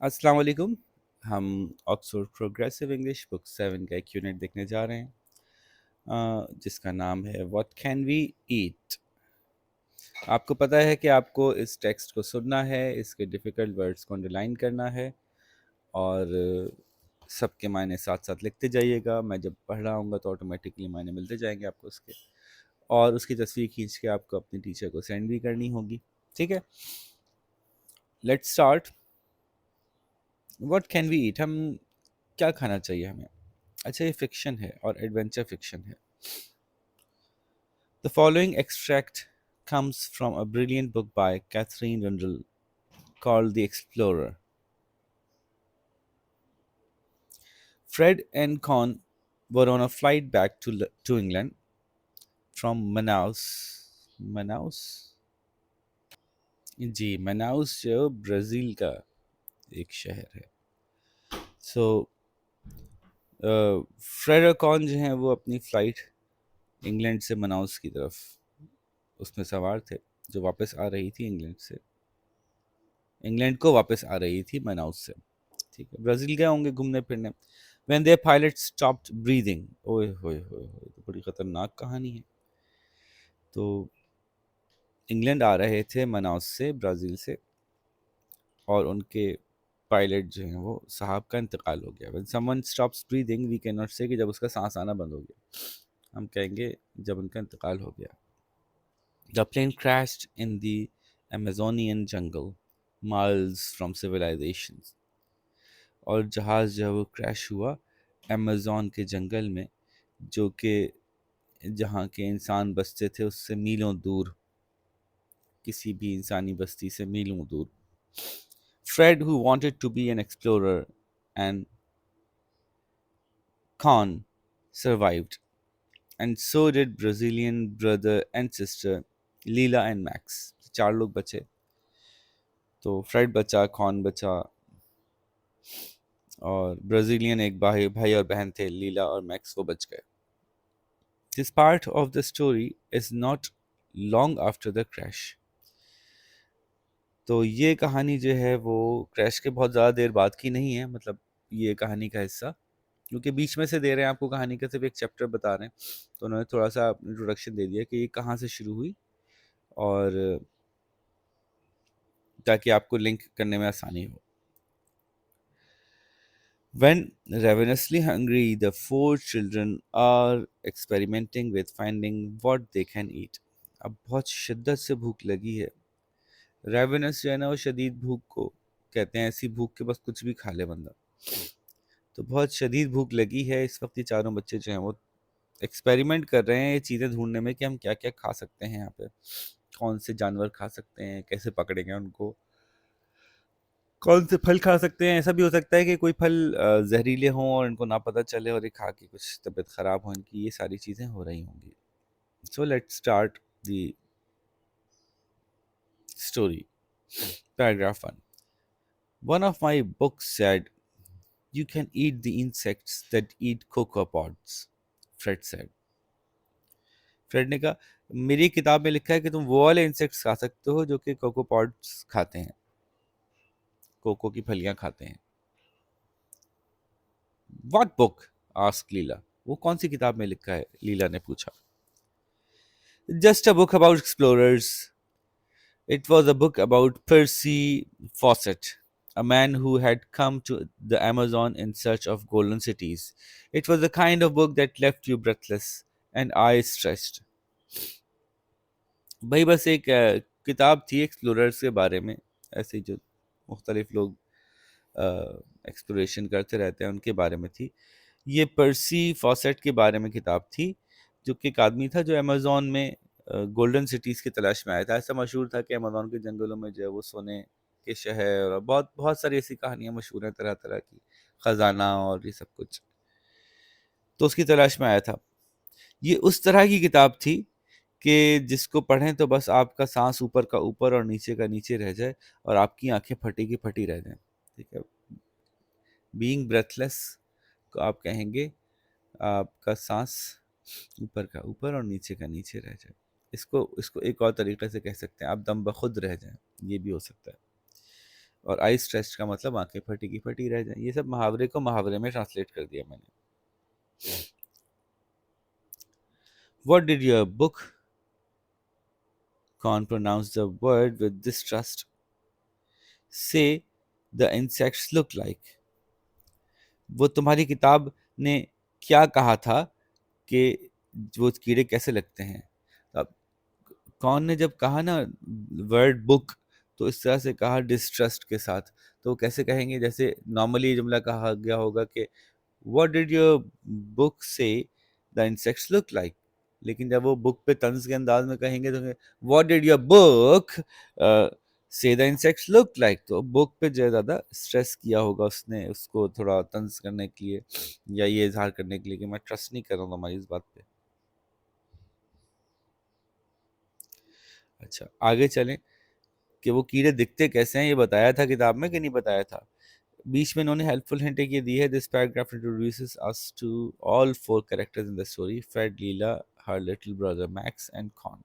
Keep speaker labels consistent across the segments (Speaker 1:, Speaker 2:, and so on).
Speaker 1: अस्सलाम वालेकुम। हम ऑक्सफोर्ड प्रोग्रेसिव इंग्लिश बुक 7 का एक यूनिट देखने जा रहे हैं, जिसका नाम है व्हाट कैन वी ईट। आपको पता है कि आपको इस टेक्स्ट को सुनना है, इसके डिफ़िकल्ट वर्ड्स को अंडरलाइन करना है और सबके मायने साथ साथ लिखते जाइएगा। मैं जब पढ़ रहा हूँगा तो ऑटोमेटिकली मायने मिलते जाएंगे आपको उसके, और उसकी तस्वीर खींच के आपको अपने टीचर को सेंड भी करनी होगी। ठीक है, let's start. What can we eat, हम क्या खाना चाहिए हमें। अच्छा, ये फिक्शन है और एडवेंचर फिक्शन है। The following extract comes from a brilliant book by Catherine Rundle called The Explorer. Fred and Con were on a flight back to England from Manaus. Manaus? जी, मनाउस जो ब्राज़ील का एक शहर है। सो Fred और cone जो हैं वो अपनी फ़्लाइट इंग्लैंड से मनाउस की तरफ उसमें सवार थे, जो वापस आ रही थी इंग्लैंड को वापस आ रही थी मनाउस से। ठीक है, ब्राज़ील गए होंगे घूमने फिरने। When there pilot stopped breathing, ओए होए होए होए, तो बड़ी ख़तरनाक कहानी है। तो इंग्लैंड आ रहे थे मनाउस से, ब्राज़ील से, और उनके पायलट जो हैं वो साहब का इंतकाल हो गया। When someone stops breathing we can not say कि जब उसका सांस आना बंद हो गया, हम कहेंगे जब उनका इंतकाल हो गया। The plane crashed in the Amazonian jungle miles from civilisation, और जहाज़ जो है वो क्रैश हुआ अमेज़न के जंगल में, जो कि जहाँ के इंसान बसते थे उससे मीलों दूर, किसी भी इंसानी बस्ती से मीलों दूर। Fred who wanted to be an explorer and Khan survived, and so did Brazilian brother and sister Leela and max. चार लोग बचे, तो फ्रेड बचा, कॉन बचा, और ब्राज़ीलियन एक भाई भाई और बहन थे, लीला और मैक्स, वो बच गए। This part of the story is not long after the crash. तो ये कहानी जो है वो क्रैश के बहुत ज़्यादा देर बाद की नहीं है, मतलब ये कहानी का हिस्सा, क्योंकि बीच में से दे रहे हैं आपको कहानी का, सिर्फ एक चैप्टर बता रहे हैं, तो उन्होंने थोड़ा सा इंट्रोडक्शन दे दिया कि ये कहाँ से शुरू हुई, और ताकि आपको लिंक करने में आसानी हो। When ravenously hungry, the four children are experimenting with finding what they can eat. अब बहुत शिद्दत से भूख लगी है। रेवेनस जो है ना, वो शदीद भूख को कहते हैं, ऐसी भूख के बस कुछ भी खा ले बंदा। तो बहुत शदीद भूख लगी है इस वक्त। ये चारों बच्चे जो हैं वो एक्सपेरिमेंट कर रहे हैं ये चीज़ें ढूंढने में कि हम क्या क्या खा सकते हैं यहाँ पे, कौन से जानवर खा सकते हैं, कैसे पकड़ेंगे उनको, कौन से फल खा सकते हैं। ऐसा भी हो सकता है कि कोई फल जहरीले हों और इनको ना पता चले और ये खा के कुछ तबीयत ख़राब हो इनकी, ये सारी चीज़ें हो रही होंगी। So let's start the story. Paragraph 1। One of my books said you can eat the insects that eat cocoa pods, Fred said. Fred ने कहा, मेरी किताब में लिखा है कि तुम वो वाले इंसेक्ट्स खा सकते हो जो कि कोको पॉड्स खाते हैं, कोको की फलियां खाते हैं। व्हाट बुक, आस्क लीला। वो कौन सी किताब में लिखा है, लीला ने पूछा। Just a book about explorers. It was a book about Percy Fawcett, a man who had come to the Amazon in search of golden cities. It was the kind of book that left you breathless and eyes stretched. भाई बस एक किताब थी explorers के बारे में, ऐसे जो मुख्तलिफ लोग एक्सप्लोरेशन करते रहते हैं उनके बारे में थी। ये पर्सी फॉसेट के बारे में किताब थी, जो कि एक आदमी था जो अमेज़न में गोल्डन सिटीज़ की तलाश में आया था। ऐसा मशहूर था कि अमेज़न के जंगलों में जो है वो सोने के शहर और बहुत बहुत सारी ऐसी कहानियाँ मशहूर हैं तरह तरह की, ख़जाना और ये सब कुछ, तो उसकी तलाश में आया था। ये उस तरह की किताब थी कि जिसको पढ़ें तो बस आपका सांस ऊपर का ऊपर और नीचे का नीचे रह जाए और आपकी आंखें फटी की फटी रह जाएं। ठीक है, बीइंग ब्रेथलेस को आप कहेंगे आपका सांस ऊपर का ऊपर और नीचे का नीचे रह जाए। इसको इसको एक और तरीके से कह सकते हैं, आप दम बखुद रह जाएं, ये भी हो सकता है। और आई स्ट्रेस्ड का मतलब आंखें फटी की फटी रह जाए। ये सब मुहावरे को मुहावरे में ट्रांसलेट कर दिया मैंने। What did your book Con pronounce the word with distrust? Say the insects look like. वो तुम्हारी किताब ने क्या कहा था कि वो कीड़े कैसे लगते हैं? अब कौन ने जब कहा ना वर्ड बुक, तो इस तरह से कहा डिस्ट्रस्ट के साथ, तो कैसे कहेंगे? जैसे नॉर्मली जुमला कहा गया होगा कि what did your book say the insects look like. लेकिन जब वो बुक पे तंज के अंदाज में कहेंगे तो what did your book say the insects look like. तो बुक पे जो है ज़्यादा स्ट्रेस किया होगा उसने, उसको थोड़ा तंज करने के लिए या ये इजहार करने के लिए कि मैं ट्रस्ट नहीं कर रहा हूँ हमारी इस बात पे। अच्छा, आगे चलें कि वो कीड़े दिखते कैसे हैं, ये बताया था किताब में कि नहीं बताया था? बीच में इन्होंने हेल्पफुल हिंट ये दी है। This paragraph introduces us to all four characters in the story, Fred, Lila, her little brother Max and Con.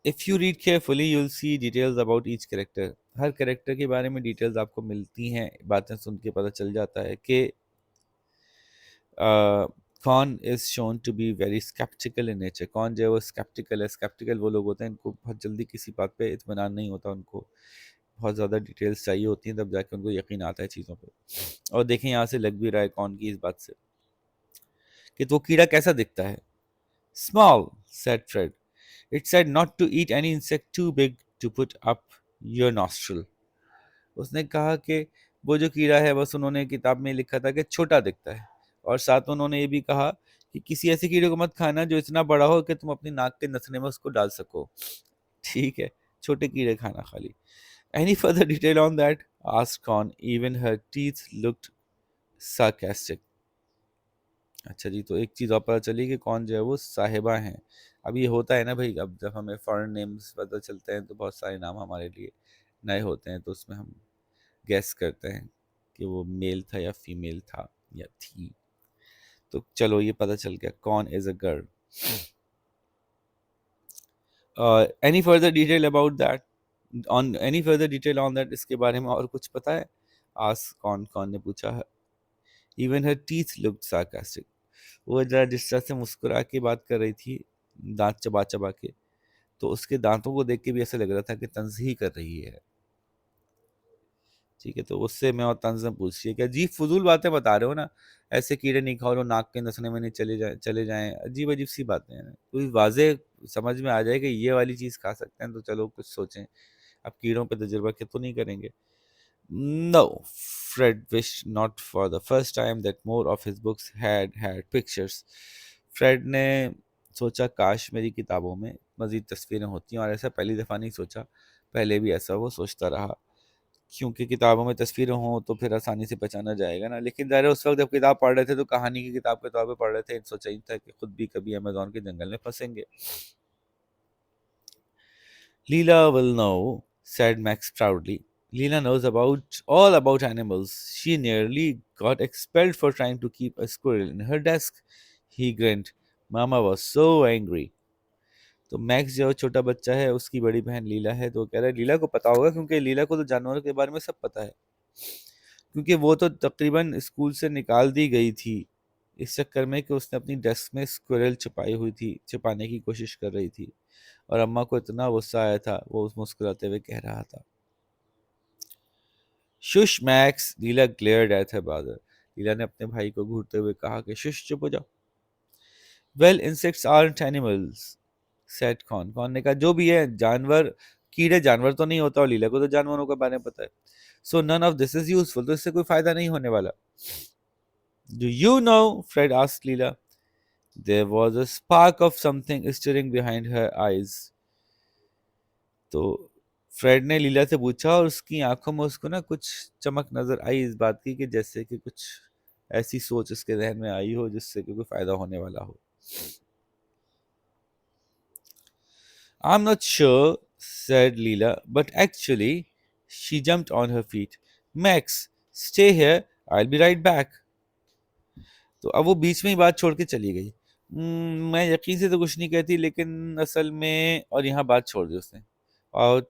Speaker 1: If you read carefully you will see details about each character. हर character के बारे में details आपको मिलती हैं, बातें सुन के पता चल जाता है कि Con is shown to be very sceptical in nature. कौन जो है वो स्केप्टिकल है। स्केप्टिकल वो लोग होते हैं इनको बहुत जल्दी किसी बात पे इत्मीनान नहीं होता, उनको बहुत ज़्यादा डिटेल्स चाहिए होती हैं तब जाके उनको यकीन आता है चीज़ों पे। और देखें यहाँ से लग भी रहा है कौन की इस बात से कि तो कीड़ा कैसा दिखता है। Small said Fred, it said not to eat any insect too big to put up your nostril. उसने कहा कि वो जो कीड़ा है बस उन्होंने किताब में लिखा था कि छोटा दिखता है, और साथ में उन्होंने ये भी कहा कि किसी ऐसे कीड़े को मत खाना जो इतना बड़ा हो कि तुम अपनी नाक के नथने में उसको डाल सको। ठीक है, छोटे कीड़े खाना खाली। Any further detail on that? Asked Khan. Even her teeth looked sarcastic. अच्छा जी, तो एक चीज़ और पता चली कि कौन जो है वो साहिबा हैं। अब ये होता है ना भाई, अब जब हमें फॉरेन नेम्स पता चलते हैं तो बहुत सारे नाम हमारे लिए नए होते हैं, तो उसमें हम गेस करते हैं कि वो मेल था या फीमेल था या थी। तो चलो ये पता चल गया कौन is a girl. Any further detail about that, on any further detail on that, इसके बारे में और कुछ पता है? आज कौन कौन ने पूछा है। इवन हर टीथ लुक्ड सार्कास्टिक। वो जरा जिस तरह से मुस्कुरा के बात कर रही थी, दांत चबा चबा के, तो उसके दांतों को देख के भी ऐसा लग रहा था कि तंज ही कर रही है। ठीक है, तो उससे मैं और तंज ने पूछ लिया कि अजीब फजूल बातें बता रहे हो ना, ऐसे कीड़े नहीं खाओ, नाक के नसने में नहीं चले जाएं, अजीब अजीब सी बातें हैं। कोई वाजे समझ में आ जाए कि ये वाली चीज़ खा सकते हैं तो चलो कुछ सोचें। अब कीड़ों पे तजुर्बा के तो नहीं करेंगे। No, Fred wished not for the first time that more of his books had pictures. Fred ने सोचा काश मेरी किताबों में मज़ीद तस्वीरें होती, और ऐसा पहली दफ़ा नहीं सोचा, पहले भी ऐसा वो सोचता रहा। क्योंकि किताबों में तस्वीरें हों तो फिर आसानी से पहचाना जाएगा ना। लेकिन ज़ाहिर है उस वक्त जब किताब पढ़ रहे थे तो कहानी की किताब के तौर पे पढ़ रहे थे, सोचा ही था कि खुद भी कभी अमेज़न के जंगल में फंसेंगे। Leela will know, said Max proudly. Leela knows about all about animals. She nearly got expelled for trying to keep a squirrel in her desk. He grinned. Mama was so angry. तो max जो छोटा बच्चा है उसकी बड़ी बहन लीला है, तो कह रहा है लीला को पता होगा क्योंकि लीला को तो जानवरों के बारे में सब पता है, क्योंकि वो तो तकरीबन स्कूल से निकाल दी गई थी इस चक्कर में कि उसने अपनी डेस्क में स्क्विरल छुपाई हुई थी, छुपाने की कोशिश कर रही थी। और अम्मा को इतना गुस्सा आया था, वो मुस्कुराते हुए कह रहा था, shush Max. Lila glared at her brother. Lila ने अपने भाई को घूरते हुए कहा कि शुश, चुप हो जाओ। Well, insects aren't animals, said कौन। कौन ने कहा जो भी है जानवर, कीड़े जानवर तो नहीं होता, और लीला को तो जानवरों के बारे में पता है। So none of this is useful, तो इससे कोई फायदा नहीं होने वाला। Do you know, Fred asked Lila. There was a spark of something stirring behind her eyes. तो फ्रेड ने लीला से पूछा और उसकी आंखों में उसको ना कुछ चमक नजर आई इस बात की कि जैसे कि कुछ ऐसी सोच उसके जहन में आई हो जिससे कि कोई फायदा होने वाला हो। I am not sure, said Leela, but actually she jumped on her feet. Max, stay here, I'll be right back. तो अब वो बीच में ही बात छोड़ के चली गई। मैं यकीन से तो कुछ नहीं कहती, लेकिन असल में, और यहाँ बात छोड़ दी उसने। और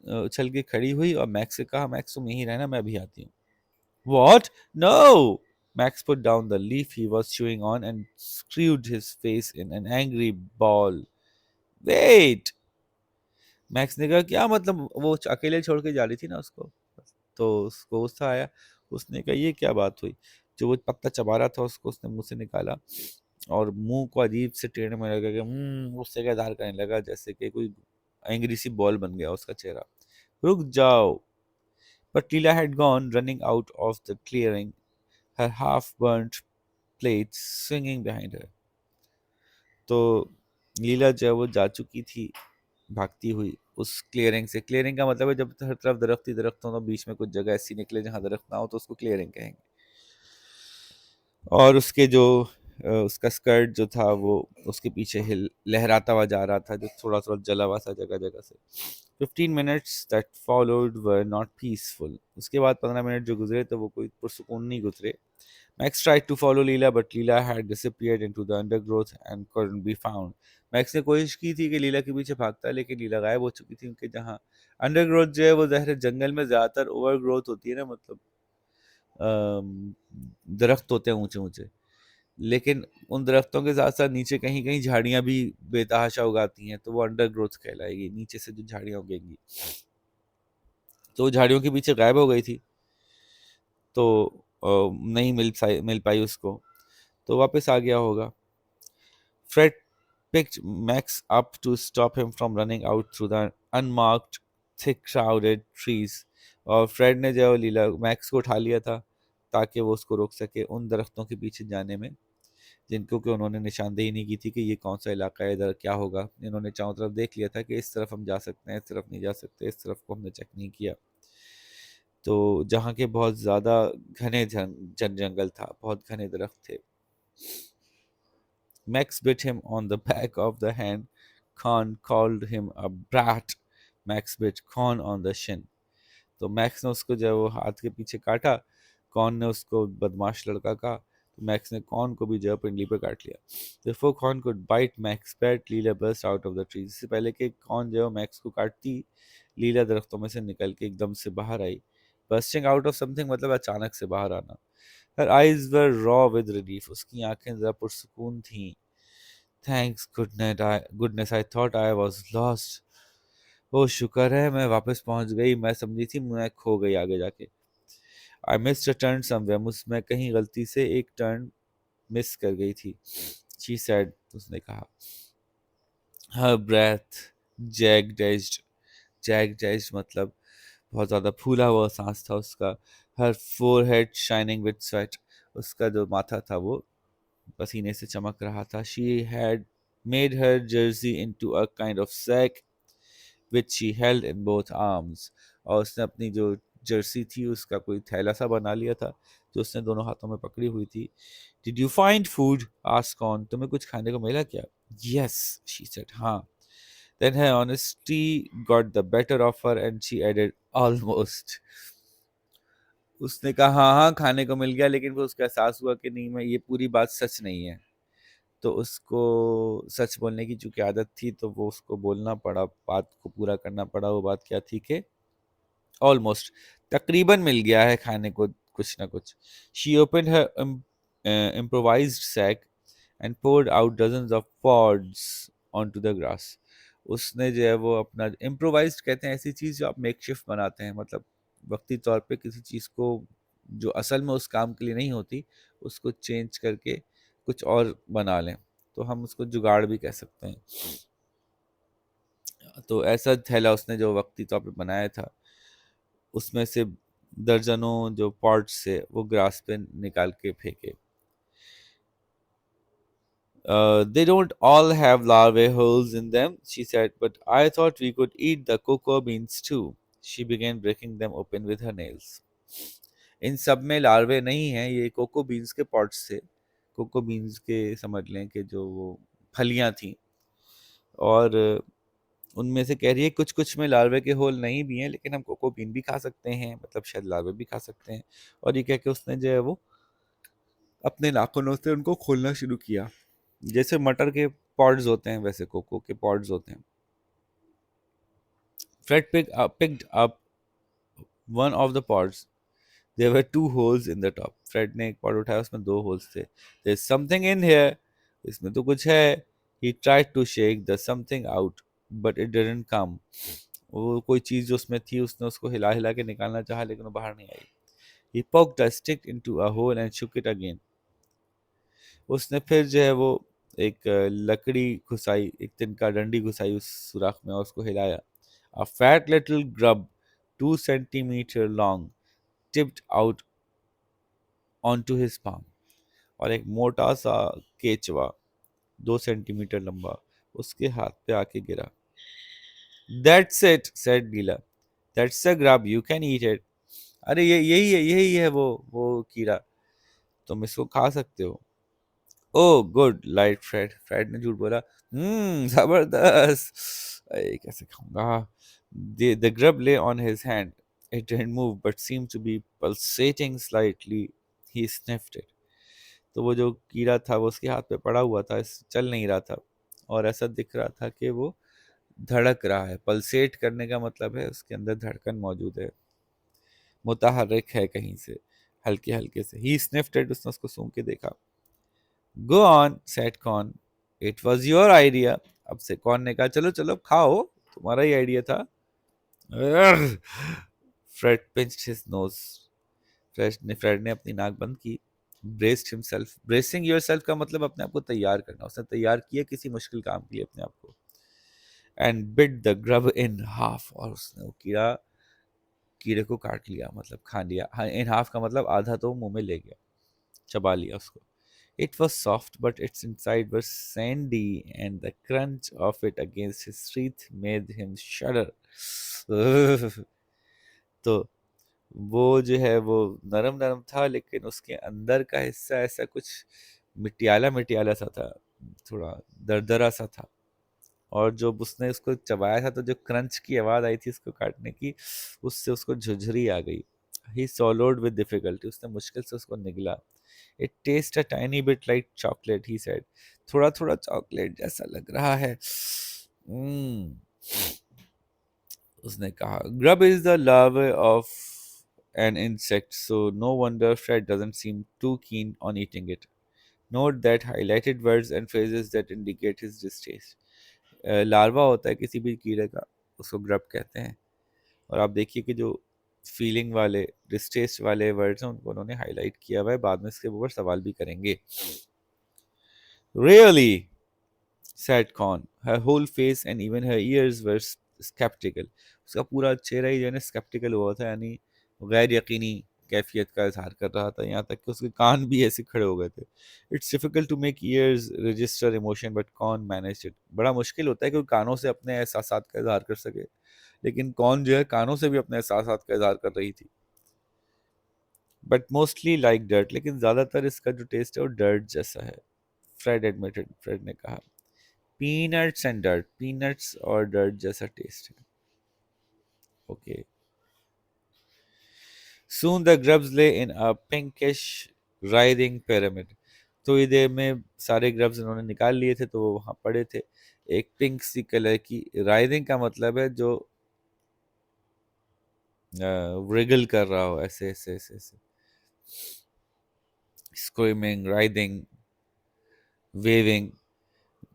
Speaker 1: उछल के खड़ी हुई और मैक्स से कहा, मैक्स तुम यहीं रहना, मैं अभी आती हूँ। What? No! Max put down the leaf he was chewing on and screwed his face in an angry ball. Wait! Max ने कहा, क्या मतलब, वो अकेले छोड़ के जा रही थी ना उसको। तो उसको गुस्सा आया। उसने कहा, ये क्या बात हुई। जो वो पत्ता चबा रहा था उसको उसने मुंह से निकाला और मुंह को अजीब से टेढ़े में लगा कि उससे का इजहार करने लगा, जैसे कि कोई एंग्री सी बॉल बन गया उसका चेहरा। रुक जाओ। But Leela had gone, running out of the clearing, her half-burnt plates swinging behind her. तो लीला जो है वो जा चुकी थी भागती हुई उस क्लियरिंग से। क्लियरिंग का मतलब है जब हर तरफ दरख्त ही दरख्त हो तो बीच में कुछ जगह ऐसी निकले जहां दरख्त ना हो, तो उसको क्लियरिंग कहेंगे। और उसके जो उसका स्कर्ट जो था वो उसके पीछे हिल लहराता हुआ जा रहा था, जो थोड़ा थोड़ा जला हुआ था जगह जगह से। 15 minutes that followed were not peaceful. उसके बाद 15 मिनट जो गुजरे तो वो कोई पुरसुकून नहीं गुजरे। Max tried to follow Leela, but Leela had disappeared into the undergrowth and couldn't be found. Max ने कोशिश की थी कि लीला के पीछे भागता, लेकिन लीला गायब हो चुकी थी, उनके जहाँ अंडरग्रोथ जो है वो ज़ाहिर है जंगल में ज़्यादातर ओवर ग्रोथ होती है ना, मतलब अम, दरख्त होते हैं ऊंचे ऊंचे, लेकिन उन दरख्तों के साथ साथ नीचे कहीं कहीं झाड़ियां भी बेतहाशा उगाती हैं, तो वो अंडरग्रोथ कहलाएगी, नीचे से जो झाड़ियां उगेंगी। तो वो झाड़ियों के पीछे गायब हो गई थी, तो नहीं मिल पाई उसको, तो वापस आ गया होगा। Fred picked Max up to stop him from running out through the unmarked, thick, crowded trees. और फ्रेड ने जो है वो लीला मैक्स को उठा लिया था ताकि वो उसको रोक सके उन दरख्तों के पीछे जाने में, जिनको कि उन्होंने निशानदेही नहीं की थी कि ये कौन सा इलाका है, इधर क्या होगा। इन्होंने चारों तरफ देख लिया था कि इस तरफ हम जा सकते हैं, इस तरफ नहीं जा सकते, इस तरफ को हमने चेक नहीं किया। तो जहाँ के बहुत ज़्यादा घने जंगल था, बहुत घने दरख्त थे। Max bit him on the back of the hand. Khan called him a brat. Max bit Khan on the shin. तो मैक्स ने उसको जो है वो हाथ के पीछे काटा, कॉन ने उसको बदमाश लड़का कहा, तो मैक्स ने कॉन को भी जो है पिंडली पे काट लिया। Before Con could bite Max bit, Lila burst out of the tree. इससे पहले कि कॉन जो है मैक्स को काटती, लीला दरख्तों में से निकल के एकदम से बाहर आई। Bursting out of something मतलब अचानक से बाहर आना। Her eyes were raw with relief. उसकी आंखें जरा पुरसुकून थीं। Thanks goodness I thought I was lost. ओ शुक्र है मैं वापस पहुंच गई, मैं समझी थी मैं खो गई आगे जाके। I missed a turn somewhere. मैं कहीं गलती से एक टर्न मिस कर गई थी। She said, उसने कहा। Her breath jagged. Jagged मतलब बहुत ज़्यादा फूला हुआ सांस था उसका। Her forehead shining with sweat. उसका जो माथा था वो पसीने से चमक रहा था। She had made her jersey into a kind of sack which she held in both arms. और उसने अपनी जो जर्सी थी उसका कोई थैला सा बना लिया था जो उसने दोनों हाथों में पकड़ी हुई थी। Did you find food? asked Khan. तुम्हें कुछ खाने को मिला क्या? Yes, she said. हाँ. Then her honesty got the better of her and she added almost. उसने कहा हाँ हाँ खाने को मिल गया, लेकिन वो उसका एहसास हुआ कि नहीं, मैं ये पूरी बात सच नहीं है। तो उसको सच बोलने की चूंकि आदत थी तो वो उसको बोलना पड़ा, बात को पूरा करना पड़ा। वो बात क्या थी कि ऑलमोस्ट तकरीबन मिल गया है खाने को कुछ ना कुछ। She open her improvised sack and poured out dozens of pods onto the grass. उसने जो है वो अपना इम्प्रोवाइज्ड कहते हैं ऐसी चीज़ जो आप मेकशिफ्ट बनाते हैं, मतलब वक्ती तौर पे किसी चीज़ को जो असल में उस काम के लिए नहीं होती उसको चेंज करके कुछ और बना लें, तो हम उसको जुगाड़ भी कह सकते हैं। तो ऐसा थैला उसने जो वक्ती तौर पे बनाया था, उसमें से दर्जनों जो पॉट्स से वो ग्रास पे निकाल के फेंके। They don't all have larvae holes in them, she said, but I thought we could eat the cocoa beans too. She began breaking them open with her nails. इन सब में लार्वे नहीं हैं, ये कोको बीन्स के पॉट्स थे। Cocoa beans के समझ लें कि जो वो फलियां थी, और उनमें से कह रही है कुछ कुछ में लार्वे के होल नहीं भी हैं, लेकिन हम कोको बीन भी खा सकते हैं, मतलब शायद लार्वे भी खा सकते हैं। और ये कह के उसने जो है वो अपने नाखूनों से उनको खोलना शुरू किया। जैसे मटर के पॉड्स होते हैं वैसे कोको के पॉड्स होते हैं। Picked up one of the pods. There were two holes in the top. Fred ने एक पॉड उठाया, उसमें दो होल्स थे. There's something in here. इसमें तो कुछ है. He tried to shake the something out, but it didn't come. वो कोई चीज जो उसमें थी, उसने उसको हिला हिला के निकालना चाहा, लेकिन वो बाहर नहीं आई. He poked a stick into a hole and shook it again. उसने फिर जो है वो एक लकड़ी घुसाई, एक तिनका डंडी घुसाई उस सुराख में और उसको हिलाया. A fat little grub, 2 centimeter long, tipped out onto his palm. और एक मोटा सा केचवा 2 सेंटीमीटर लंबा उसके हाथ पे आके गिरा. That's it, said Leela. That's a grub, you can eat it. अरे ये यही है वो कीड़ा, तुम इसको खा सकते हो. Oh good, lied Fred. Fred ने झूठ बोला. जबरदस्त. अरे कैसे खाऊंगा. The grub lay on his hand. It didn't move but seemed to be pulsating slightly. He sniffed it. तो वो जो कीड़ा था वो उसके हाथ पे पड़ा हुआ था, चल नहीं रहा था, और ऐसा दिख रहा था कि वो धड़क रहा है. पल्सेट करने का मतलब है उसके अंदर धड़कन मौजूद है, मुतहर्रिक है कहीं से, हल्के हल्के से. ही स्निफ्ड, उसने उसको सूंघ के देखा. Go on said Con, it was your idea. अब से कॉर्न ने कहा, चलो चलो खाओ, तुम्हारा ही आइडिया था. Fred pinched his nose. Fred ने अपनी नाक बंद की. Braced himself. ब्रेसिंग योरसेल्फ का मतलब अपने आप को तैयार करना. उसने तैयार किया किसी मुश्किल काम के लिए अपने आप को. And bit the grub in half. और उसने वो कीड़े को काट लिया, मतलब खा लिया. हाँ, इन हाफ का मतलब आधा तो मुंह में ले गया, चबा लिया उसको. It was soft, but its inside was sandy, and the crunch of it against his teeth made him shudder. तो वो जो है वो नरम नरम था, लेकिन उसके अंदर का हिस्सा ऐसा कुछ मिटियाला मिटियाला सा था, थोड़ा दरदरा सा था. और जो उसने उसको चबाया था, तो जो क्रंच की आवाज आई थी उसको काटने की, उससे उसको झुरझुरी आ गई. He swallowed with difficulty. उसने मुश्किल से उसको निगला. It taste a tiny bit like chocolate, he said. थोड़ा थोड़ा चॉकलेट जैसा लग रहा है. उसने कहा. Grub is the larva of an insect, so no wonder Fred doesn't seem too keen on eating it. Note that highlighted words and phrases that indicate his distaste. Larva होता है किसी भी कीड़े का, उसको ग्रब कहते हैं. और आप देखिए कि जो फीलिंग वाले, डिस्टेस्ट वाले वर्ड्स हैं, उनको उन्होंने हाईलाइट किया हुआ है. बाद में इसके ऊपर सवाल भी करेंगे. Really, said Con. Her whole face and even her ears were skeptical. उसका पूरा चेहरा ही जो है ना skeptical हुआ था, यानी गैर यकीनी कैफियत का इजहार कर रहा था. यहाँ तक कि उसके कान भी ऐसे खड़े हो गए थे. It's difficult to make ears register emotion but Con manage it. बड़ा मुश्किल होता है कि वो कानों से अपने एहसासात का इजहार कर सके, लेकिन कौन जो है कानों से भी अपने एहसासात का इजहार कर रही थी. But mostly like dirt. लेकिन ज्यादातर इसका जो टेस्ट है वो डर्ट जैसा है. Fred admitted. फ्रेड ने कहा. Peanuts and dirt. पीनट्स और डर्ट जैसा टेस्ट है. Okay. Soon the grubs lay in a pinkish writhing pyramid. तो ये देर में सारे ग्रब्स उन्होंने निकाल लिए थे, तो वो वहां पड़े थे एक पिंक सी कलर की. राइदिंग का मतलब है जो रिगल कर रहा हो, ऐसे ऐसे ऐसे ऐसे. Screaming, writhing, waving.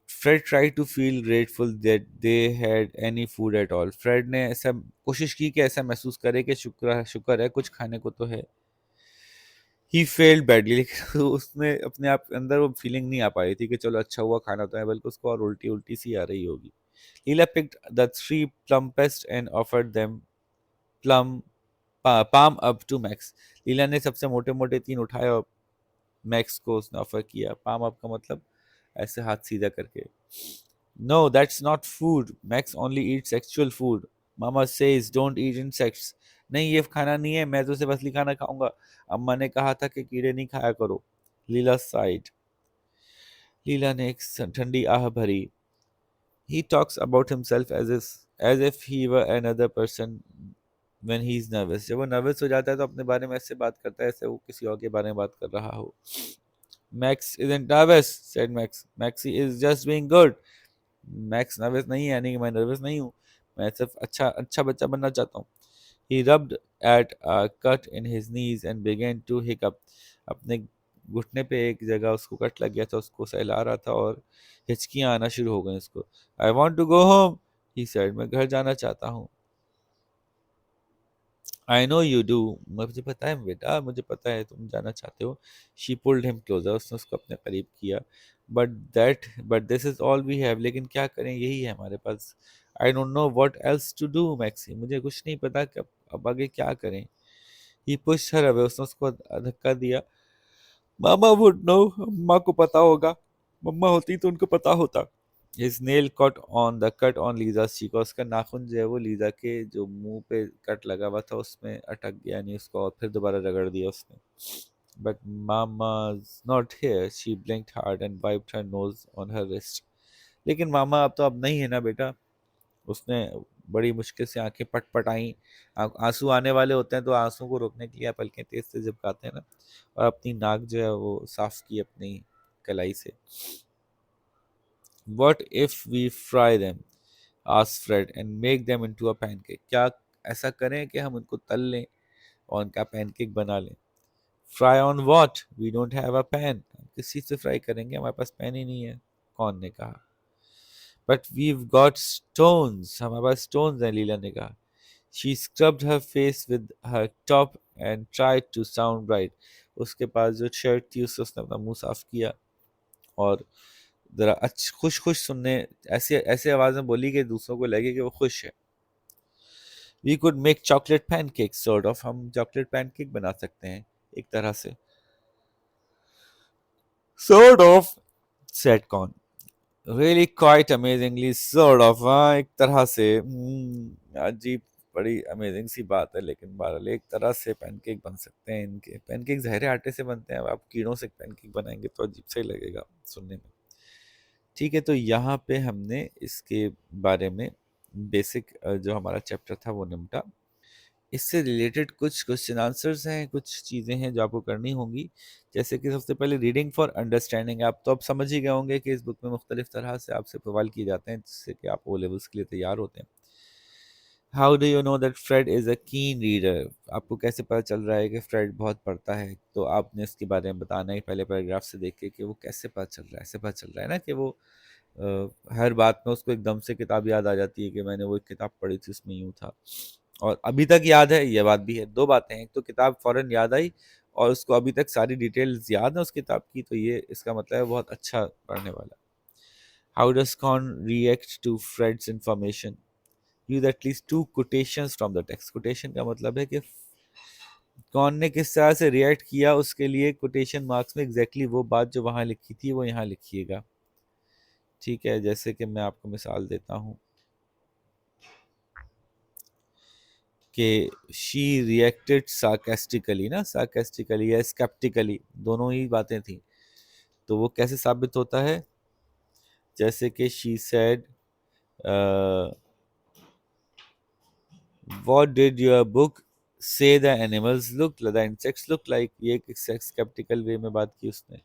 Speaker 1: Fred tried to feel grateful that they had any food at all. Fred ने ऐसा कोशिश की कि ऐसा महसूस करे कि शुक्र शुक्र है कुछ खाने को तो है. He failed badly. लेकिन उसमें अपने आप के अंदर वो फीलिंग नहीं आ पा रही थी कि चलो अच्छा हुआ खाना तो है, बल्कि उसको और उल्टी उल्टी सी आ रही होगी. लीला picked the three plumpest and offered them plum palm up to Max. लीला ने सबसे मोटे मोटे तीन उठाए और मैक्स को उसने ऑफर किया. पाम अप का मतलब ऐसे हाथ सीधा करके. No that's not food. Max only eats actual food. Mama says don't eat insects. नहीं ये खाना नहीं है, मैं तो सिर्फ असली खाना खाऊंगा. अम्मा ने कहा था कि कीड़े नहीं खाया करो. लीला साइड. लीला ने एक ठंडी आह भरी. He talks about himself as if he were another person when he is nervous. जब वो नर्वस हो जाता है तो अपने बारे में ऐसे बात करता है, ऐसे वो किसी और के बारे में बात कर रहा हो. Max isn't nervous, said Max. Maxi is just being good. Max nervous नहीं है, यानी कि मैं नर्वस नहीं हूँ. मैं सिर्फ अच्छा अच्छा बच्चा बनना चाहता हूँ। He rubbed at a cut in his knees and began to hiccup. अपने घुटने पे एक जगह उसको कट लग गया था, उसको सहला रहा था और हिचकियां आना शुरू हो गई उसको। I want to go home, he said. मैं घर जाना चाहता हूँ। I know you do. मुझे पता है बेटा, मुझे पता है तुम जाना चाहते हो। She pulled him closer. उसने उसको अपने करीब किया। But this is all we have. लेकिन क्या करें, यही है हमारे पास। I don't know what else to do, Maxi. मुझे कुछ नहीं पता कि अब आगे क्या करें। He pushed her away. उसने उसको धक्का दिया। मामा would know. अम्मा को पता होगा। मम्मा होती तो उनको पता होता। His nail caught on the cut on Lisa's cheek. और उसका नाखून जो है वो लीजा के जो मुंह पे कट लगा हुआ था उसमें अटक गया, नहीं उसको, और फिर दोबारा रगड़ दिया उसने। But Mama's not here. She blinked hard and wiped her nose on her wrist. लेकिन मामा अब तो अब नहीं है ना बेटा। उसने बड़ी मुश्किल से आंखें पटपटाई। आंसू आने वाले होते हैं तो आंसू को रोकने के लिए आप पलकें तेज से झपकाते हैं ना, और अपनी नाक जो है वो साफ की अपनी कलाई से। What if we fry them? Asked Fred, and make them into a pancake. क्या ऐसा करें कि हम उनको तल लें और उनका पैनकेक बना लें? Fry on what? We don't have a pan. हम किस चीज़ से फ्राई करेंगे, हमारे पास पैन ही नहीं है। कौन ने कहा? But we've got stones. हमारे पास stones हैं, लीला ने कहा। She scrubbed her face with her top and tried to sound bright. उसके पास जो शर्ट थी उससे उसने अपना मुंह साफ किया और जरा खुश खुश सुनने, ऐसे ऐसे आवाज में बोली कि दूसरों को लगे कि वो खुश है। We could make chocolate pancake sort of, हम चॉकलेट पैनकेक बना सकते हैं एक तरह से। Sort of said Con, really quite amazingly sort of, हाँ एक तरह से। अजीब, बड़ी अमेजिंग सी बात है, लेकिन बहरहाल एक तरह से पैनकेक बन सकते हैं। इनके पैनकेक जहरे आटे से बनते हैं, अब आप कीड़ों से पैनकेक बनाएंगे तो अजीब सा ही लगेगा सुनने में। ठीक है, तो यहाँ पे हमने इसके बारे में बेसिक जो हमारा चैप्टर था वो निपटा। इससे रिलेटेड कुछ क्वेश्चन आंसर्स हैं, कुछ चीज़ें हैं जो आपको करनी होंगी। जैसे कि सबसे पहले रीडिंग फॉर अंडरस्टैंडिंग। आप तो अब समझ ही गए होंगे कि इस बुक में मुख्तलिफ तरह से आपसे सवाल किए जाते हैं जिससे कि आप ओ लेवल्स के लिए तैयार होते हैं। How do you know that Fred is a keen reader? आपको कैसे पता चल रहा है कि फ्रेड बहुत पढ़ता है? तो आपने इसके बारे में बताना है पहले पैराग्राफ से देख के कि वो कैसे पता चल रहा है। ऐसे पता चल रहा है ना कि वो हर बात में उसको एकदम से किताब याद आ जाती है कि मैंने वो एक किताब पढ़ी थी उसमें यूं था, और अभी तक याद है, ये बात भी है। दो बातें हैं, एक तो किताब फौरन याद आई और उसको अभी तक सारी डिटेल्स याद है उस किताब की, तो ये इसका मतलब है बहुत अच्छा पढ़ने वाला। How does Con react to Fred's information? Use at least two quotations from the text. Quotation का मतलब है कि कौन ने किस तरह से रिएक्ट किया, उसके लिए कोटेशन मार्क्स में एग्जैक्टली वो बात जो वहां लिखी थी वो यहाँ लिखिएगा। ठीक है, जैसे कि मैं आपको मिसाल देता हूँ कि शी रिएक्टेड सार्केस्टिकली, ना सार्केस्टिकली या स्केप्टिकली, दोनों ही बातें थी। तो वो कैसे साबित होता है? जैसे कि she said what did your book say the animals look, the insects look like, ये एक स्केप्टिकल वे में बात की उसने।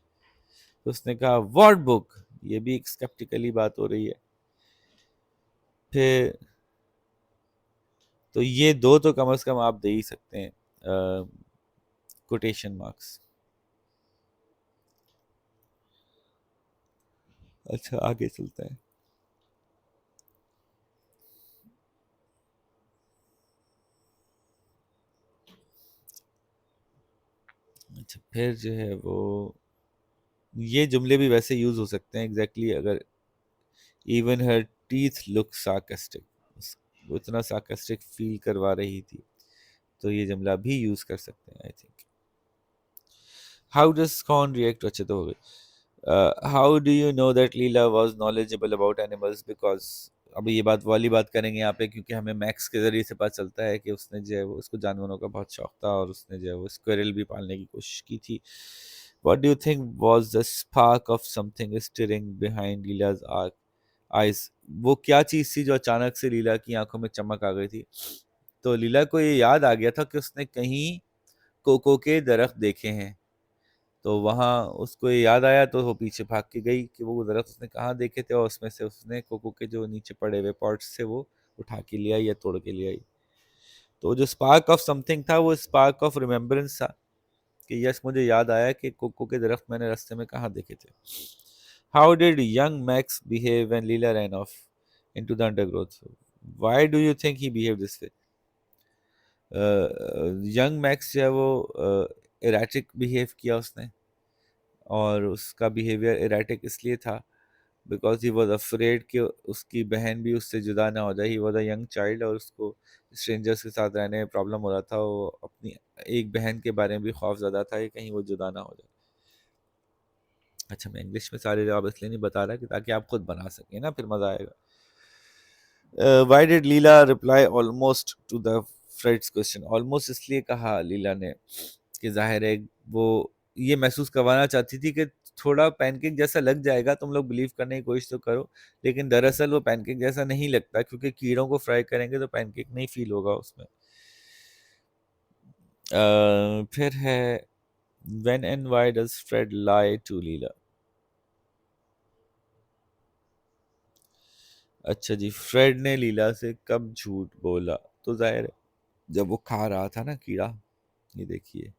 Speaker 1: तो उसने कहा व्हाट बुक, ये भी एक स्केप्टिकली बात हो रही है। फिर तो ये दो तो कम से कम आप दे ही सकते हैं कोटेशन मार्क्स। अच्छा, आगे चलता है। अच्छा, फिर जो है वो ये जुमले भी वैसे यूज हो सकते हैं एग्जैक्टली अगर इवन हर टीथ लुक सार्कास्टिक, वो इतना सार्कास्टिक फील करवा रही थी, तो ये जुमला भी यूज कर सकते हैं I think. How does Con react, अच्छे तो हो गए। How do you know that Lila was knowledgeable about animals? Because अब ये बात वाली बात करेंगे यहाँ पे, क्योंकि हमें मैक्स के जरिए से पता चलता है कि उसने जो है वो, उसको जानवरों का बहुत शौक था और उसने जो है वो स्क्विरल भी पालने की कोशिश की थी। What do you think was the spark of something stirring behind लीलाज eyes? वो क्या चीज थी जो अचानक से लीला की आंखों में चमक आ गई थी? तो लीला को ये याद आ गया था कि उसने कहीं कोको के दरख्त देखे हैं, तो वहां उसको ये याद आया तो वो पीछे भाग के गई कि वो दरख्त उसने कहाँ देखे थे, और उसमें से उसने कोको के जो नीचे पड़े हुए पॉट्स थे वो उठा के ले आई या तोड़ के ले आई। तो जो स्पार्क ऑफ समथिंग था वो स्पार्क ऑफ रिमेम्बरेंस था कि यस मुझे याद आया कि कोको के दरख्त मैंने रास्ते में कहाँ देखे थे। How did young Max behave when Lila ran off into the undergrowth? Why do you think he behave this way? Young Max जो है वो एराटिक बिहेव किया उसने, और उसका बिहेवियर एराटिक इसलिए था बिकॉज ही वॉज अफ्रेड कि उसकी बहन भी उससे जुदा ना हो जाए। He was a young child और उसको स्ट्रेंजर्स के साथ रहने में प्रॉब्लम हो रहा था। वो अपनी एक बहन के बारे में भी खौफ ज़्यादा था कि कहीं वो जुदा ना हो जाए। अच्छा, मैं इंग्लिश में सारे जवाब इसलिए नहीं बता रहा कि ताकि आप खुद बना सकें ना, फिर मज़ा आएगा। Y did Leela reply almost two the friends question? Almost इसलिए कहा लीला ने कि जाहिर है वो ये महसूस करवाना चाहती थी कि थोड़ा पैनकेक जैसा लग जाएगा, तुम लोग बिलीव करने की कोशिश तो करो, लेकिन दरअसल वो पैनकेक जैसा नहीं लगता क्योंकि कीड़ों को फ्राई करेंगे तो पैनकेक नहीं फील होगा उसमें। फिर है when and why does Fred lie to Lila? अच्छा जी, फ्रेड ने लीला से कब झूठ बोला? तो जाहिर है जब वो खा रहा था ना कीड़ा, ये देखिए।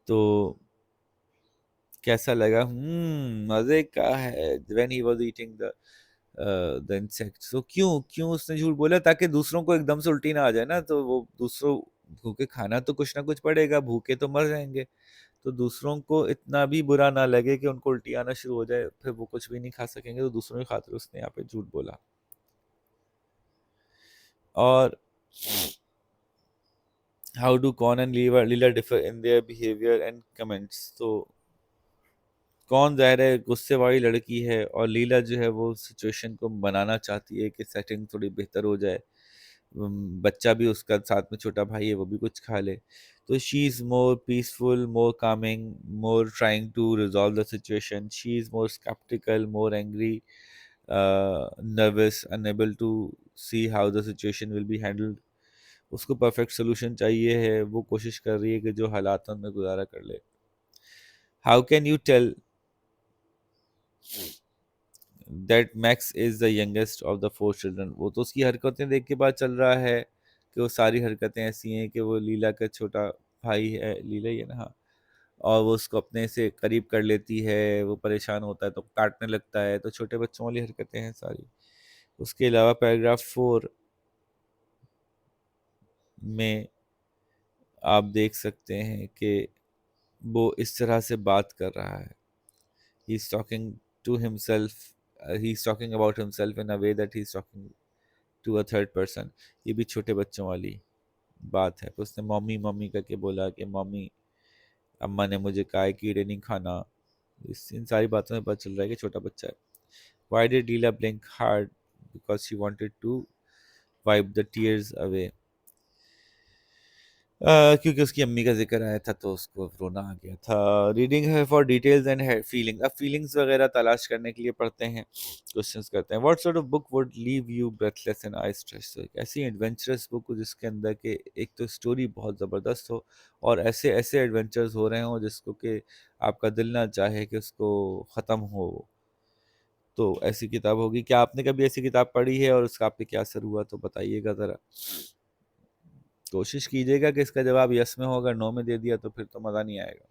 Speaker 1: तो कैसा लगा? मजे का है। When he was eating the insect. तो क्यों क्यों उसने झूठ बोला? ताकि दूसरों को एकदम से उल्टी ना आ जाए ना, तो वो दूसरों भूखे खाना तो कुछ ना कुछ पड़ेगा, भूखे तो मर जाएंगे। तो दूसरों को इतना भी बुरा ना लगे कि उनको उल्टी आना शुरू हो जाए, फिर वो कुछ भी नहीं खा सकेंगे, तो दूसरों की खातिर उसने यहाँ पे झूठ बोला। और how do corn and Leela differ in their behaviour and comments? तो कौन ज़ाहिर है गुस्से वाली लड़की है, और लीला जो है वो सिचुएशन को बनाना चाहती है कि सेटिंग थोड़ी बेहतर हो जाए। बच्चा भी उसका साथ में छोटा भाई है, वो भी कुछ खा ले। तो she is more peaceful, more calming, more trying to resolve the situation. She is more sceptical, more angry, nervous, unable to see how the situation will be handled. उसको परफेक्ट सोल्यूशन चाहिए है, वो कोशिश कर रही है कि जो हालातों में गुजारा कर ले। How can you tell that Max is the youngest of the four children? वो तो उसकी हरकतें देख के पता चल रहा है कि वो सारी हरकतें ऐसी हैं कि वो लीला का छोटा भाई है। लीला ही है ना? हाँ। और वो उसको अपने से करीब कर लेती है, वो परेशान होता है तो काटने लगता है, तो छोटे बच्चों वाली हरकतें हैं सारी। उसके अलावा पैराग्राफ 4 में आप देख सकते हैं कि वो इस तरह से बात कर रहा है। He is talking to himself, he is talking about himself in a way that he is talking to a third person. ये भी छोटे बच्चों वाली बात है। तो उसने मम्मी मम्मी करके बोला कि मम्मी, अम्मा ने मुझे कहा है कीड़े नहीं खाना। इन सारी बातों में पता चल रहा है कि छोटा बच्चा है। Why did Leela blink hard? Because she wanted to wipe the tears away. क्योंकि उसकी अम्मी का जिक्र आया था तो उसको रोना आ गया था। रीडिंग है फॉर डिटेल्स एंड फीलिंग। अब फीलिंग्स वगैरह तलाश करने के लिए पढ़ते हैं, क्वेश्चंस करते हैं। What sort of book would leave you breathless and I stress? एक ऐसी एडवेंचरस बुक हो जिसके अंदर के एक तो स्टोरी बहुत ज़बरदस्त हो और ऐसे ऐसे एडवेंचर्स हो रहे हों जिसको कि आपका दिल ना चाहे कि उसको ख़त्म हो। तो ऐसी किताब होगी। क्या आपने कभी ऐसी किताब पढ़ी है और उसका आप पे क्या असर हुआ, तो बताइएगा ज़रा। कोशिश कीजिएगा कि इसका जवाब यस में हो, अगर नो में दे दिया तो फिर तो मज़ा नहीं आएगा।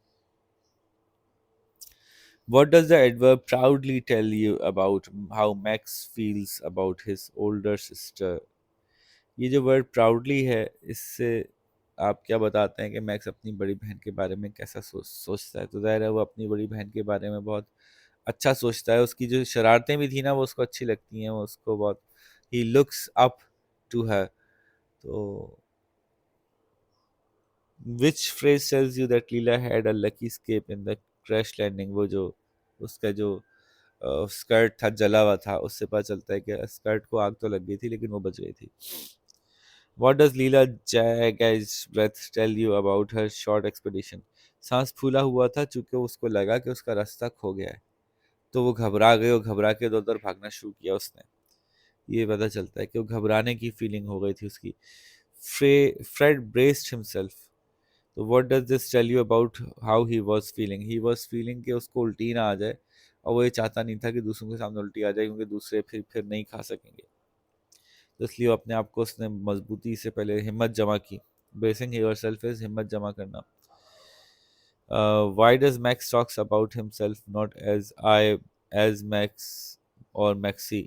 Speaker 1: What does the adverb proudly tell you about how Max feels about his older sister? ये जो वर्ड प्राउडली है, इससे आप क्या बताते हैं कि मैक्स अपनी बड़ी बहन के बारे में कैसा सोचता है? तो ज़ाहिर है वो अपनी बड़ी बहन के बारे में बहुत अच्छा सोचता है। उसकी जो शरारतें भी थी ना वो उसको अच्छी लगती हैं, वो उसको बहुत, ही लुक्स अप टू हर। तो which phrase tells you that Lila had a lucky escape in the crash landing? वो जो उसका जो स्कर्ट था जला हुआ था, उससे पता चलता है कि स्कर्ट को आग तो लग गई थी लेकिन वो बच गई थी। What does Leela Jag's breath tell you about her short expedition? सांस फूला हुआ था चूंकि उसको लगा कि उसका रास्ता खो गया है, तो वो घबरा गई और घबरा के इधर उधर भागना शुरू किया उसने। ये पता चलता है कि वो घबराने की फीलिंग हो गई थी उसकी। Fred braced himself. तो what does this tell you about how he was feeling? He was feeling कि उसको उल्टी ना आ जाए, और वो ये चाहता नहीं था कि दूसरों के सामने उल्टी आ जाए, क्योंकि दूसरे फिर नहीं खा सकेंगे। तो इसलिए वो अपने आप को उसने मजबूती से पहले हिम्मत जमा की। ब्रेसिंग योरसेल्फ इज हिम्मत जमा करना। Why does Max talks about himself not as I, as Max or Maxi?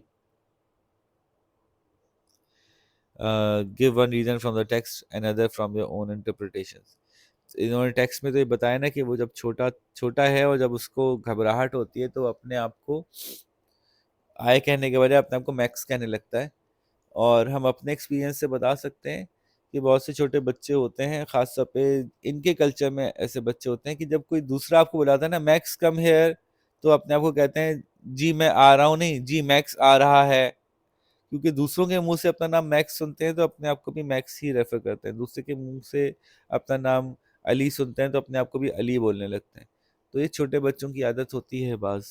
Speaker 1: Give one reason from the text, another from your own interpretations. इन्होंने टेक्स्ट में तो ये बताया ना कि वो जब छोटा छोटा है और जब उसको घबराहट होती है तो अपने आप को आय कहने के बजाय अपने आप को मैक्स कहने लगता है। और हम अपने एक्सपीरियंस से बता सकते हैं कि बहुत से छोटे बच्चे होते हैं, खास तौर पे इनके कल्चर में ऐसे बच्चे होते हैं कि जब कोई दूसरा आपको बुलाता है ना, मैक्स कम हेयर, तो अपने आप को कहते हैं जी मैं आ रहा हूँ, नहीं जी मैक्स आ रहा है। क्योंकि दूसरों के मुंह से अपना नाम मैक्स सुनते हैं तो अपने आप को भी मैक्स ही रेफर करते हैं, दूसरे के मुंह से अपना नाम अली सुनते हैं तो अपने आप को भी अली बोलने लगते हैं। तो ये छोटे बच्चों की आदत होती है बाज।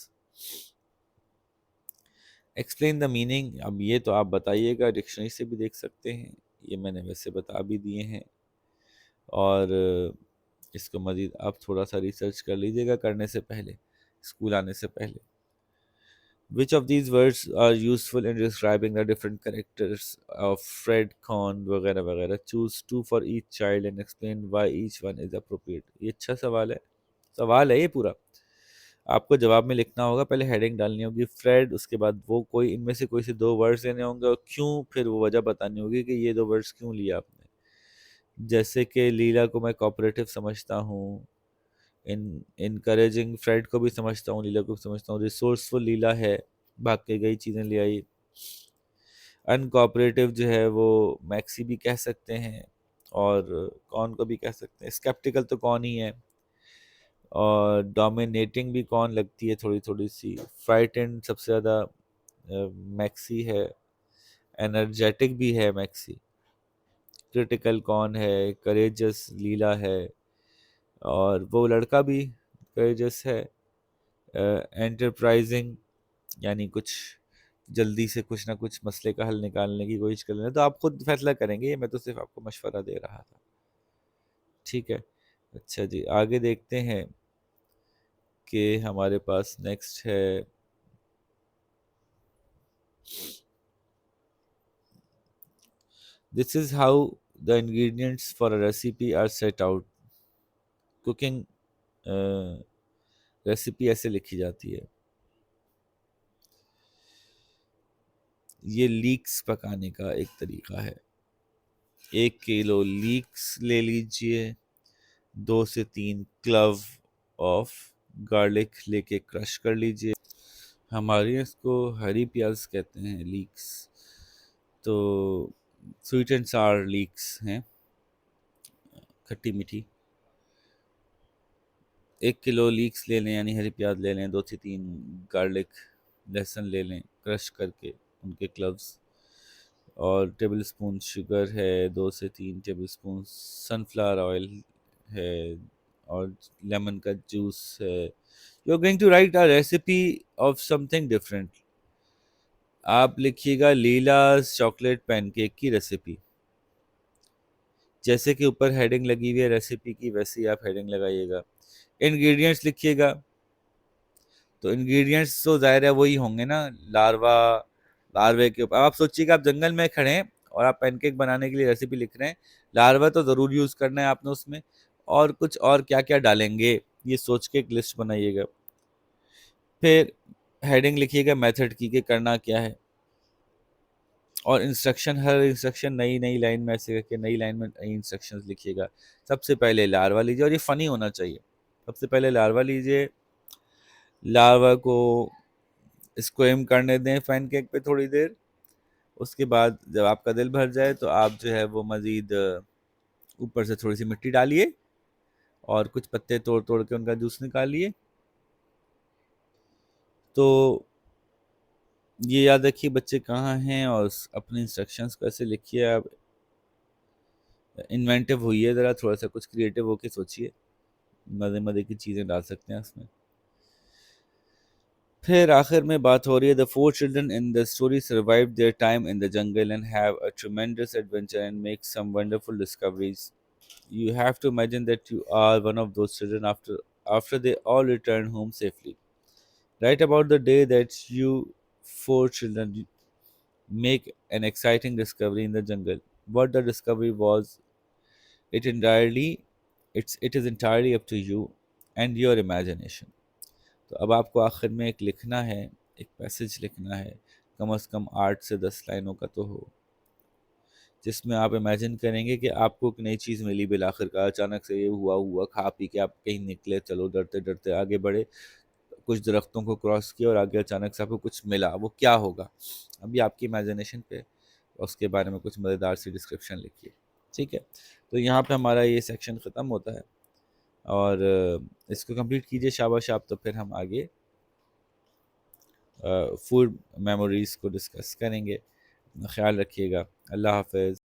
Speaker 1: एक्सप्लेन द मीनिंग, अब ये तो आप बताइएगा, डिक्शनरी से भी देख सकते हैं, ये मैंने वैसे बता भी दिए हैं। और इसको मज़ीद आप थोड़ा सा रिसर्च कर लीजिएगा करने से पहले, स्कूल आने से पहले। Which of these words are useful in describing the different characters of Fred, Con वगैरह वगैरह? Choose two for each child and explain why each one is appropriate. ये अच्छा सवाल है ये पूरा। आपको जवाब में लिखना होगा, पहले हेडिंग डालनी होगी फ्रेड, उसके बाद वो कोई इनमें से कोई से दो वर्ड्स लेने होंगे और क्यों, फिर वो वजह बतानी होगी कि ये दो वर्ड्स क्यों लिया आपने। जैसे कि लीला को मैं कोऑपरेटिव समझता हूँ, इन इनकरेजिंग फ्रेड को भी समझता हूँ, लीला को भी समझता हूँ, रिसोर्सफुल लीला है, भाग के गई चीज़ें ले आई। अनकोऑपरेटिव जो है वो मैक्सी भी कह सकते हैं और कौन को भी कह सकते हैं, स्केप्टिकल तो कौन ही है, और डोमिनेटिंग भी कौन लगती है थोड़ी थोड़ी सी, फ्राइटेंड सबसे ज़्यादा मैक्सी है, एनर्जेटिक भी है मैक्सी, क्रिटिकल कौन है, करेजस लीला है, और वो लड़का भी करेजस है, एंटरप्राइजिंग यानी कुछ जल्दी से कुछ ना कुछ मसले का हल निकालने की कोशिश कर लेना। तो आप खुद फैसला करेंगे, ये मैं तो सिर्फ आपको मशवरा दे रहा था। ठीक है, अच्छा जी आगे देखते हैं कि हमारे पास नेक्स्ट है this is how the ingredients for a recipe are set out. Cooking recipe ऐसे लिखी जाती है, ये लीक्स पकाने का एक तरीका है। 1 किलो लीक्स ले लीजिए, 2 से 3 क्लव ऑफ गार्लिक लेके क्रश कर लीजिए। हमारे यहाँ इसको हरी प्याज कहते हैं, लीक्स। तो स्वीट एंड सार लीक्स हैं, खट्टी मीठी। 1 किलो लीक्स ले लें यानी हरी प्याज ले लें, 2 से 3 गार्लिक लहसुन ले लें क्रश करके, उनके क्लव्स। और टेबल स्पून शुगर है, 2 से 3 टेबल स्पून सनफ्लावर ऑयल है, और लेमन का जूस है। You are going to write a recipe of something different. आप लिखिएगा लीलाज चॉकलेट पैनकेक की रेसिपी, जैसे कि ऊपर हेडिंग लगी हुई है रेसिपी की, वैसे ही आप हेडिंग लगाइएगा। इंग्रेडिएंट्स लिखिएगा, तो इंग्रेडिएंट्स तो ज़ाहिर है वही होंगे ना, लार्वा, लार्वे के ऊपर। अब आप सोचिएगा आप जंगल में खड़े हैं और आप पैनकेक बनाने के लिए रेसिपी लिख रहे हैं, लार्वा तो ज़रूर यूज़ करना है आपने उसमें, और कुछ और क्या क्या डालेंगे ये सोच के एक लिस्ट बनाइएगा। फिर हेडिंग लिखिएगा मेथड की, कि करना क्या है, और इंस्ट्रक्शन, हर इंस्ट्रक्शन नई नई लाइन में ऐसे करके नई लाइन में नई इंस्ट्रक्शंस लिखिएगा। सबसे पहले लार्वा लीजिए, और ये फ़नी होना चाहिए। सबसे पहले लार्वा लीजिए, लार्वा को स्क्वेम करने दें पैनकेक पे थोड़ी देर। उसके बाद जब आपका दिल भर जाए तो आप जो है वो मज़ीद ऊपर से थोड़ी सी मिट्टी डालिए और कुछ पत्ते तोड़ तोड़ के उनका जूस निकालिए। तो ये याद रखिए बच्चे कहाँ हैं, और अपने इंस्ट्रक्शंस को ऐसे लिखिए। आप इन्वेंटिव होइए ज़रा, थोड़ा सा कुछ क्रिएटिव होके सोचिए, मज़े मज़े की चीज़ें डाल सकते हैं उसमें। फिर आखिर में बात हो रही है, the four children in the story survive their time in the jungle and have a tremendous adventure and make some wonderful discoveries. You have to imagine that you are one of those children after they all return home safely. Write about the day that you four children make an exciting discovery in the jungle. What the discovery was, it entirely it is entirely up to you and your imagination. तो अब आपको आखिर में एक लिखना है, एक passage लिखना है, कम से कम 8 से 10 लाइनों का तो हो, जिसमें आप इमेजिन करेंगे कि आपको एक नई चीज़ मिली बिल आखिरकार, अचानक से ये हुआ हुआ खा पी के आप कहीं निकले, चलो डरते डरते आगे बढ़े, कुछ दरख्तों को क्रॉस किया और आगे अचानक से आपको कुछ मिला, वो क्या होगा? अभी आपकी इमेजिनेशन पे उसके बारे में कुछ मज़ेदार सी डिस्क्रिप्शन लिखिए। ठीक है, तो यहाँ पे हमारा ये सेक्शन ख़त्म होता है और इसको कंप्लीट कीजिए शाबाश आप। तो फिर हम आगे फूड मेमोरीज़ को डिस्कस करेंगे। ख्याल रखिएगा। अल्लाह हाफ़िज़।